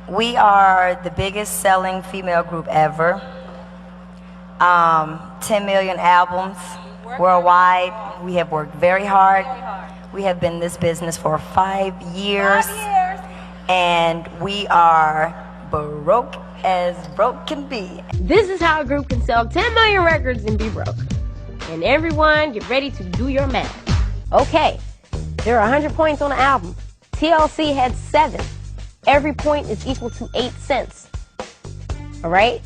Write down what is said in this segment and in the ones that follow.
We are the biggest selling female group ever. 10 million albums worldwide. We have worked very hard. We have been in this business for 5 years. And we are broke as broke can be. This is how a group can sell 10 million records and be broke. And everyone, get ready to do your math. Okay, there are 100 points on the album. TLC had 7. Every point is equal to 8 cents. All right?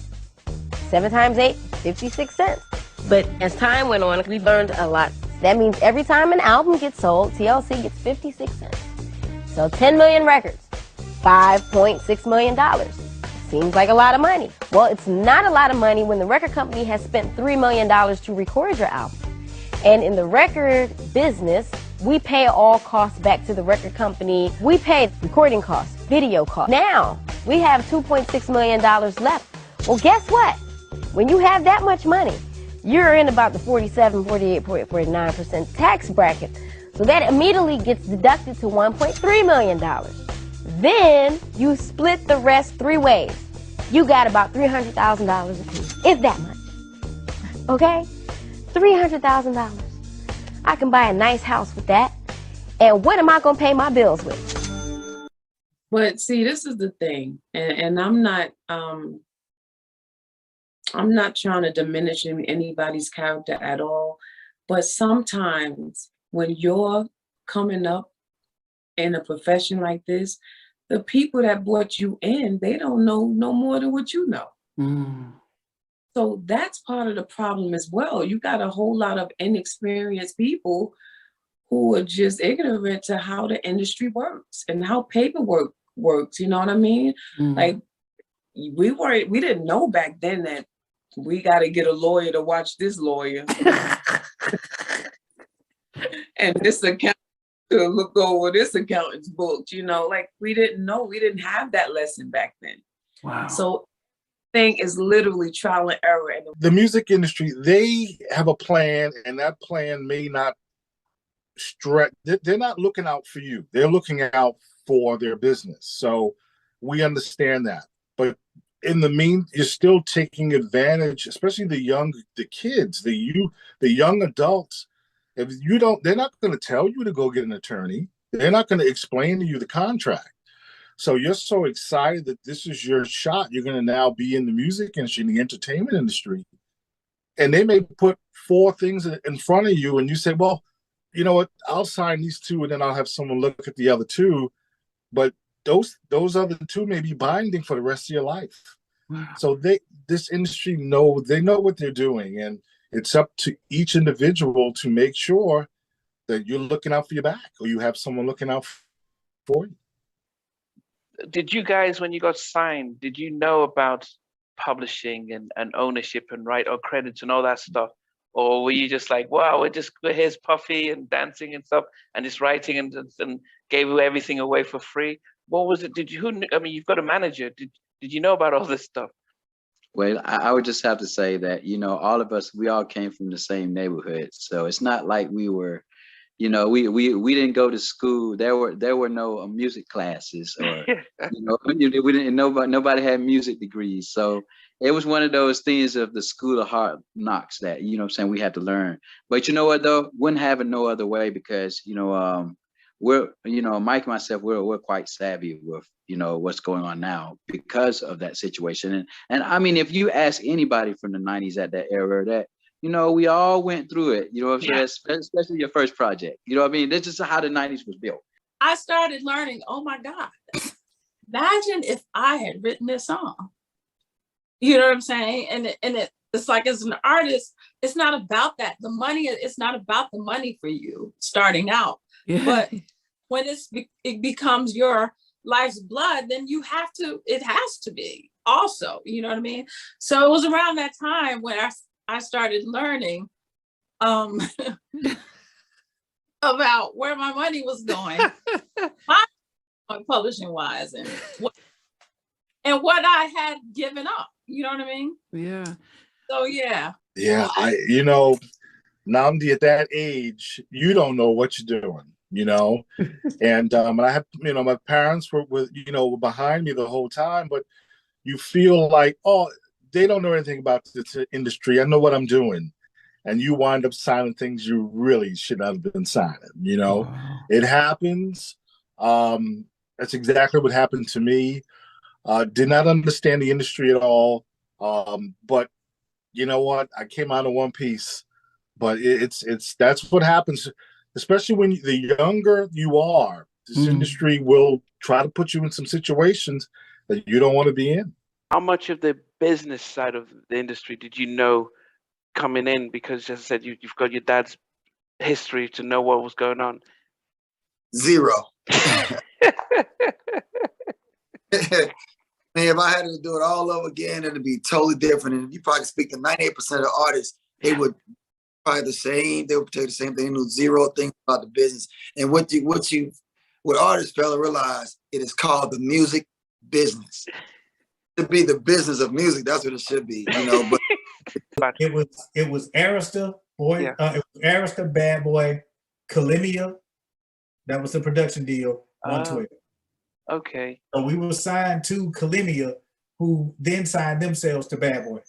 7 times 8, 56 cents. But as time went on, we learned a lot. That means every time an album gets sold, TLC gets 56 cents. So 10 million records, $5.6 million. Seems like a lot of money. Well, it's not a lot of money when the record company has spent $3 million to record your album. And in the record business, we pay all costs back to the record company. We pay recording costs, video costs. Now, we have $2.6 million left. Well, guess what? When you have that much money, you're in about the 47, 48, 49% tax bracket. So that immediately gets deducted to $1.3 million. Then you split the rest 3 ways. You got about $300,000 a piece, if that much. Okay? $300,000. I can buy a nice house with that. And what am I going to pay my bills with? But see, this is the thing, and I'm not trying to diminish anybody's character at all. But sometimes when you're coming up in a profession like this, the people that brought you in, they don't know no more than what you know. So that's part of the problem as well. You got a whole lot of inexperienced people who are just ignorant to how the industry works and how paperwork works. You know what I mean? Like we didn't know back then that we got to get a lawyer to watch this lawyer and this account to look over this accountant's books. You know, like we didn't know. We didn't have that lesson back then. Wow. So thing is literally trial and error. And the music industry, they have a plan, and that plan may not stretch. They're not looking out for you. They're looking out for their business. So we understand that. But in the you're still taking advantage, especially the kids, the young adults. If you don't, they're not going to tell you to go get an attorney. They're not going to explain to you the contract. So you're so excited that this is your shot. You're going to now be in the music industry, in the entertainment industry. And they may put 4 things in front of you and you say, well, you know what, I'll sign these 2 and then I'll have someone look at the other 2. But those other 2 may be binding for the rest of your life. Wow. So this industry they know what they're doing. And it's up to each individual to make sure that you're looking out for your back or you have someone looking out for you. Did you guys, when you got signed, did you know about publishing and ownership and right or credits and all that stuff? Or were you just like, wow, here's Puffy and dancing and stuff and just writing and gave everything away for free? What was it? You've got a manager. Did you know about all this stuff? Well, I would just have to say that, all of us, we all came from the same neighborhood. So it's not like we were, we didn't go to school. There were no music classes or, we didn't, nobody had music degrees. So it was one of those things of the school of hard knocks that, we had to learn. But you know what, though? Wouldn't have it no other way because, we're, Mike and myself, we're quite savvy with, what's going on now because of that situation. And I mean, if you ask anybody from the 90s at that era, that, we all went through it, especially your first project. You know what I mean? This is how the 90s was built. I started learning, oh my God, imagine if I had written this song. You know what I'm saying? And it's like, as an artist, it's not about that. The money, it's not about the money for you starting out. Yeah. But when it becomes your life's blood, then it has to be also, you know what I mean? So it was around that time when I started learning about where my money was going, publishing wise, and what I had given up, you know what I mean? Yeah. So yeah. Yeah, Nnamdi, at that age, you don't know what you're doing. you know. And I had, my parents were were behind me the whole time, but you feel like, oh, they don't know anything about this industry. I know what I'm doing. And you wind up signing things you really should not have been signing, Wow. It happens. That's exactly what happened to me. Did not understand the industry at all. But you know what? I came out in one piece. But that's what happens, especially when the younger you are. This industry will try to put you in some situations that you don't want to be in. How much of the business side of the industry did you know coming in? Because, as I said, you've got your dad's history to know what was going on. Zero. Man, if I had to do it all over again, it'd be totally different. And you probably speak to 98% of the artists, they would probably the same. They would tell you the same thing. They knew zero things about the business. And what artists fail to realize, it is called the music business. To be the business of music, that's what it should be, But it was Arista, boy. It was Arista, Bad Boy, Kalimia. That was the production deal. 112. Okay. So we were signed to Kalimia, who then signed themselves to Bad Boy,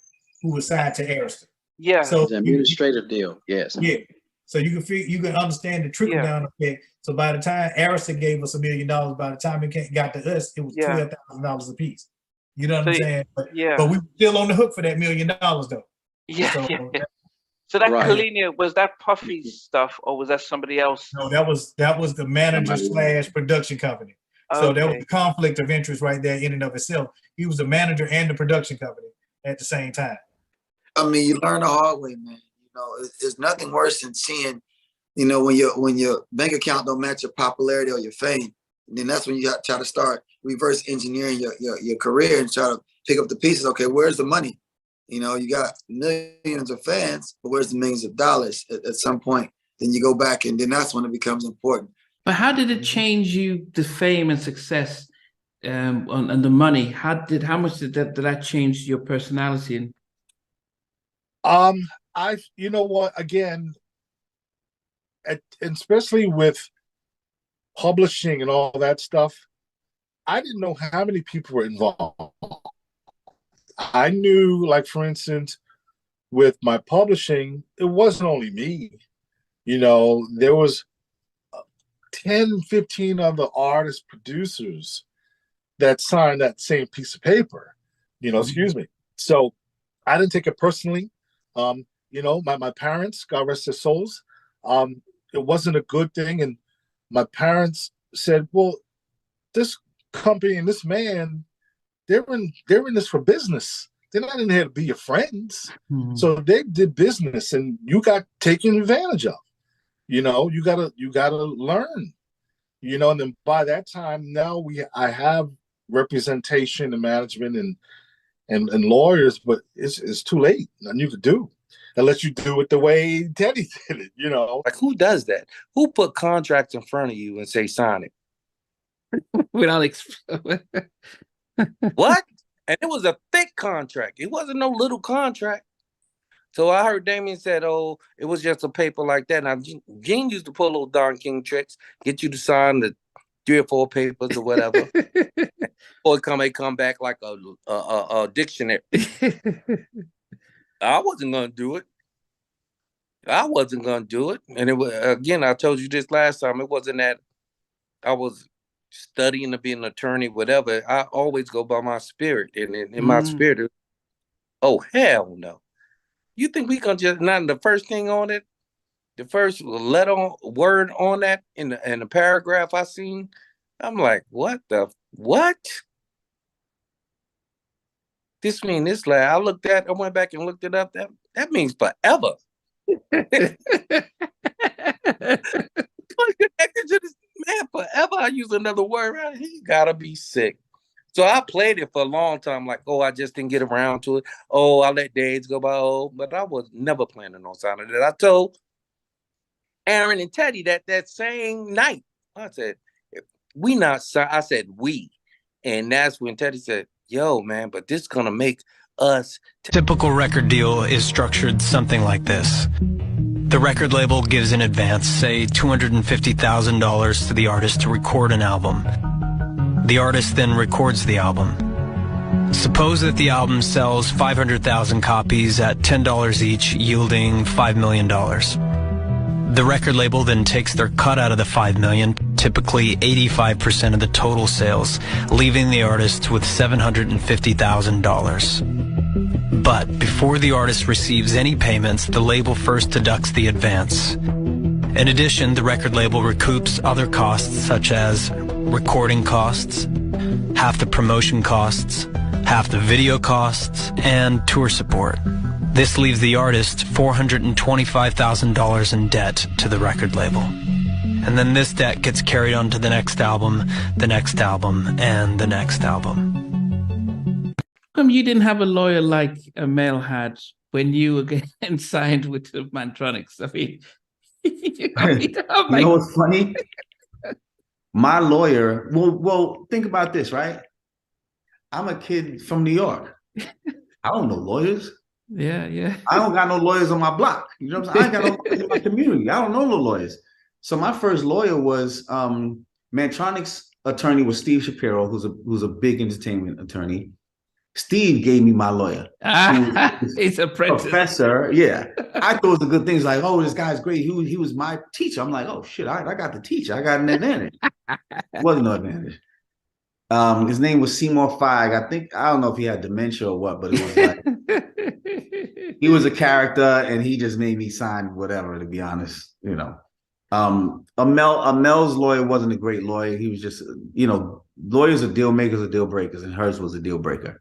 who was signed to Arista. Yeah. So the administrative deal. Yes. Yeah. So you can understand the trickle down effect. So by the time Arista gave us $1 million, by the time it got to us, it was $12,000 a piece. You know what I'm saying? But we were still on the hook for that $1 million though. Yeah. So that Kalimia, was that Puffy's stuff, or was that somebody else? No, that was the manager / production company. So that was the conflict of interest right there in and of itself. He was the manager and the production company at the same time. I mean, you learn the hard way, man. There's nothing worse than seeing, when your bank account don't match your popularity or your fame. And then that's when you try to start reverse engineering your career and try to pick up the pieces. Okay, where's the money? You got millions of fans, but where's the millions of dollars at some point? Then you go back, and then that's when it becomes important. But how did it change you, the fame and success, and the money? How much did that change your personality? You know what? Again, especially with publishing and all that stuff, I didn't know how many people were involved. I knew, like, for instance, with my publishing, it wasn't only me. There was 10, 15 other artists, producers that signed that same piece of paper, excuse me. So I didn't take it personally. My parents, God rest their souls, it wasn't a good thing. And my parents said, well, this company and this man, they're in this for business. They're not in here to be your friends. So they did business, and you got taken advantage of. You gotta learn. And then by that time, now I have representation and management and lawyers, but it's too late. Nothing you could do unless you do it the way Teddy did it. Like, who does that? Who put contracts in front of you and say sign it? Without what? And it was a thick contract. It wasn't no little contract. So I heard Damien said, "Oh, it was just a paper like that." Now, Gene used to pull little Don King tricks, get you to sign the 3 or 4 papers or whatever, or come back like a dictionary. I wasn't gonna do it. And it was, again, I told you this last time. It wasn't that I was studying to be an attorney, whatever. I always go by my spirit, and in my spirit, oh hell no. You think we gonna just not the first thing on it, the first word on that in the paragraph I seen? I'm like, what? This mean this lad? I went back and looked it up. That means forever. Connected to this man forever. I use another word. He gotta be sick. So I played it for a long time, like, oh, I just didn't get around to it. Oh, I let days go by. Oh, but I was never planning on signing it. I told Aaron and Teddy that same night. I said, we not sign. I said, we. And that's when Teddy said, yo, man, but this is going to make us. Typical record deal is structured something like this. The record label gives in advance, say $250,000 to the artist to record an album. The artist then records the album. Suppose that the album sells 500,000 copies at $10 each, yielding $5 million. The record label then takes their cut out of the $5 million, typically 85% of the total sales, leaving the artist with $750,000. But before the artist receives any payments, the label first deducts the advance. In addition, the record label recoups other costs such as recording costs, half the promotion costs, half the video costs, and tour support. This leaves the artist $425,000 in debt to the record label. And then this debt gets carried on to the next album, and the next album. You didn't have a lawyer like Mel had when you again signed with the Mantronics. I mean, you know what's funny? My lawyer, well, think about this, right? I'm a kid from New York. I don't know lawyers. Yeah. I don't got no lawyers on my block. You know what I'm saying? I ain't got no lawyers in my community. I don't know no lawyers. So my first lawyer was Mantronic's attorney was Steve Shapiro, who's a big entertainment attorney. Steve gave me my lawyer. He's a professor. Yeah. I thought it was a good thing. He's like, oh, this guy's great. He was my teacher. I'm like, oh shit, I got the teacher. I got an advantage. Wasn't no advantage. His name was Seymour Feig. I don't know if he had dementia or what, but it was like he was a character and he just made me sign whatever, to be honest, you know. Mel's lawyer wasn't a great lawyer. He was just, you know, lawyers are deal makers or deal breakers, and hers was a deal breaker.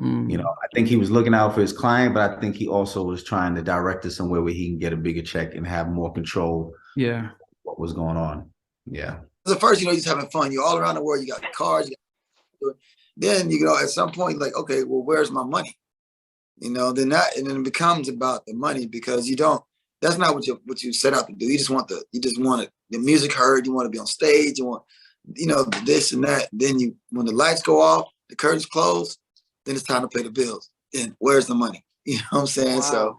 You know, I think he was looking out for his client, but I think he also was trying to direct it somewhere where he can get a bigger check and have more control. Yeah. What was going on. Yeah. The first, you know, you're just having fun. You're all around the world. You got cars. Then, you know, at some point, like, okay, well, where's my money? You know, then it becomes about the money, because that's not what you set out to do. You just want the music heard. You want to be on stage. You want, you know, this and that. Then when the lights go off, the curtains close, then it's time to pay the bills. Then where's the money? You know what I'm saying? Wow. So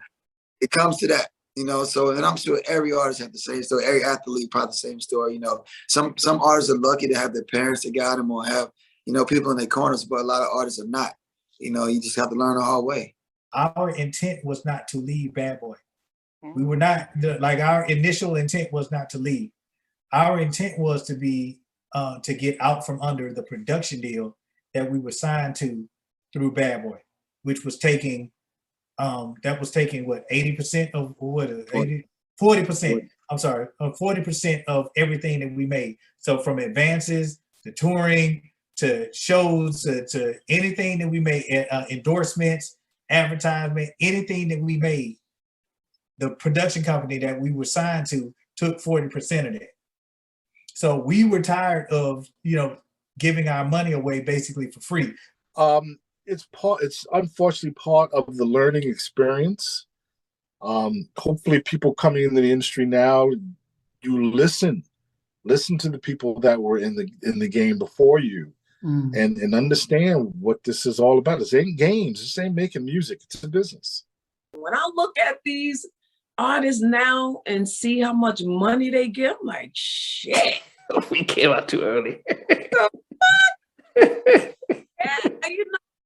it comes to that, you know. So, and I'm sure every artist has the same story. Every athlete probably the same story. You know, some artists are lucky to have their parents that got them, or have, you know, people in their corners, but a lot of artists are not. You know, you just have to learn the hard way. Our intent was not to leave Bad Boy. We were not, our initial intent was not to leave. Our intent was to be, to get out from under the production deal that we were signed to through Bad Boy, which was taking, what, 80% of what, 40%, I'm sorry, 40% of everything that we made. So from advances to touring, to shows, to anything that we made, endorsements, advertisement, anything that we made, the production company that we were signed to took 40% of that. So we were tired of, you know, giving our money away basically for free. It's unfortunately part of the learning experience. Hopefully people coming into the industry now, you listen to the people that were in the game before you, and understand what this is all about. This ain't games, this ain't making music, it's a business. When I look at these artists now and see how much money they get, I'm like, shit. We came out too early. You know,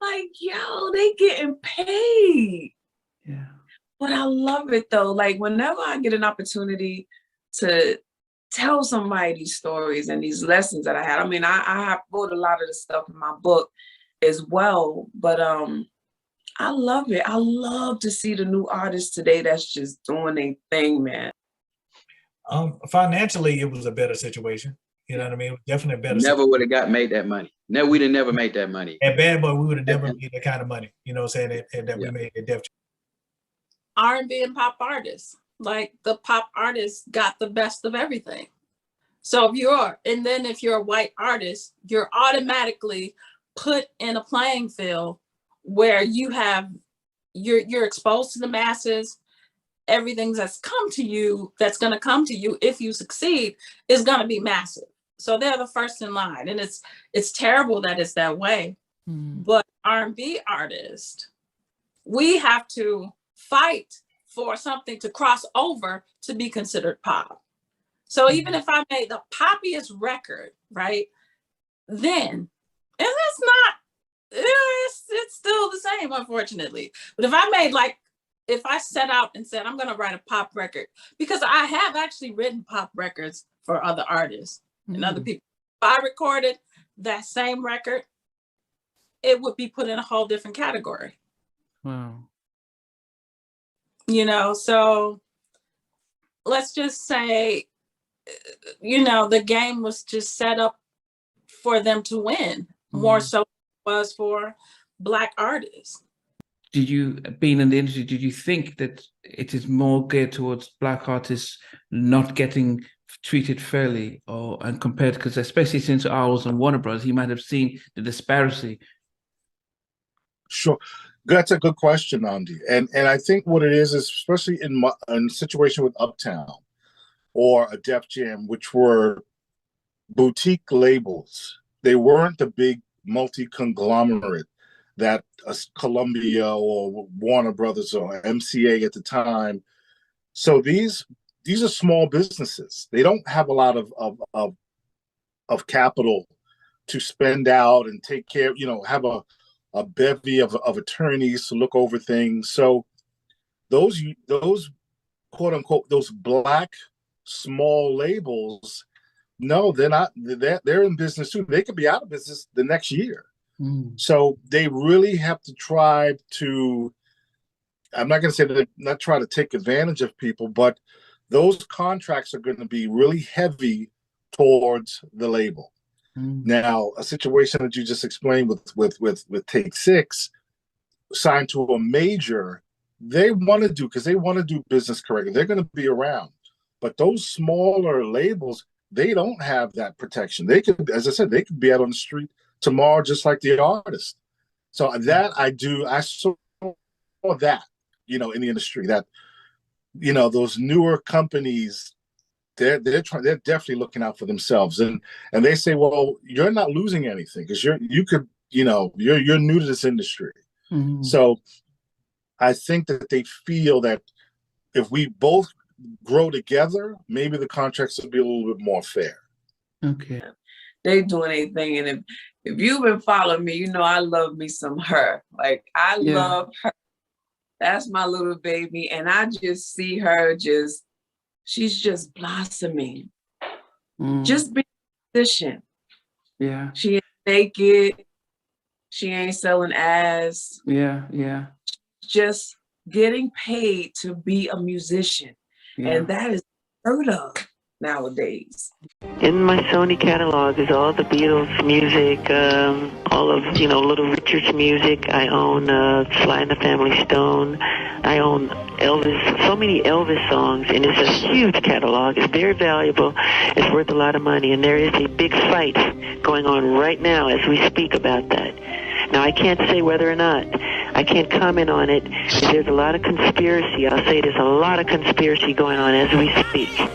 like, yo, they getting paid. Yeah. But I love it though. Like, whenever I get an opportunity to tell somebody these stories and these lessons that I had. I mean, I wrote a lot of the stuff in my book as well, but I love it. I love to see the new artists today that's just doing their thing, man. Financially, it was a better situation. You know what I mean? Definitely better. Never would have made that money. No, we'd have never made that money. At Bad Boy, we would have never made that kind of money. You know what I'm saying? That we made it definitely. R&B and pop artists. Like, the pop artists got the best of everything. So if you're a white artist, you're automatically put in a playing field where you're exposed to the masses. Everything that's going to come to you if you succeed is going to be massive. So they're the first in line, and it's terrible that it's that way. But R&B artists, we have to fight for something to cross over to be considered pop. So even if I made the poppiest record, right, then, and it's not, it's still the same, unfortunately. But if I made like, if I set out and said, I'm gonna write a pop record, because I have actually written pop records for other artists and other people. If I recorded that same record, it would be put in a whole different category. Wow. You know, so let's just say, you know, the game was just set up for them to win more so than it was for Black artists. Did you, being in the industry, did you think that it is more geared towards Black artists not getting treated fairly, or and compared, because especially since I was on Warner Bros., he might have seen the disparity? Sure. That's a good question, Nnamdi. And I think what it is especially in a situation with Uptown or a Def Jam, which were boutique labels. They weren't the big multi-conglomerate that Columbia or Warner Brothers or MCA at the time. So these are small businesses. They don't have a lot of capital to spend out and take care, you know, have a bevy of attorneys to look over things. So those quote unquote, those Black small labels, no, they're not. They're in business too. They could be out of business the next year. So they really have to try to, I'm not going to say that not try to take advantage of people, but those contracts are going to be really heavy towards the label. Now, a situation that you just explained with Take Six, signed to a major, they want to do, because they want to do business correctly. They're going to be around. But those smaller labels, they don't have that protection. They could, as I said, they could be out on the street tomorrow, just like the artist. So that I saw that, you know, in the industry, that, you know, those newer companies, they're definitely looking out for themselves, and they say, well, you're not losing anything because you're new to this industry. So I think that they feel that if we both grow together, maybe the contracts will be a little bit more fair. Okay. They doing anything, and if you've been following me, you know I love me some her. Like I love her. That's my little baby, and I just see her she's just blossoming. Just being a musician. Yeah. She ain't naked. She ain't selling ass. Yeah. Just getting paid to be a musician. And that is heard of nowadays. In my Sony catalog is all the Beatles music, all of, Little Richard's music. I own Sly and the Family Stone. I own Elvis, so many Elvis songs, and it's a huge catalog. It's very valuable. It's worth a lot of money, and there is a big fight going on right now as we speak about that. Now, I can't say whether or not. I can't comment on it. There's a lot of conspiracy. I'll say there's a lot of conspiracy going on as we speak.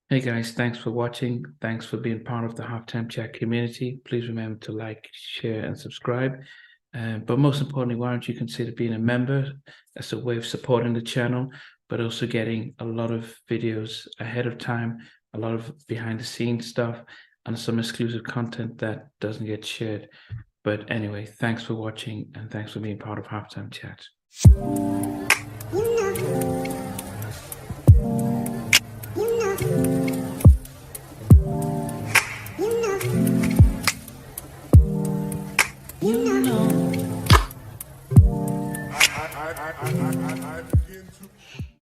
Hey guys, thanks for watching. Thanks for being part of the Halftime Chat community. Please remember to like, share, and subscribe. But most importantly, why don't you consider being a member? That's a way of supporting the channel, but also getting a lot of videos ahead of time, a lot of behind the scenes stuff, and some exclusive content that doesn't get shared. But anyway, thanks for watching, and thanks for being part of Halftime Chat.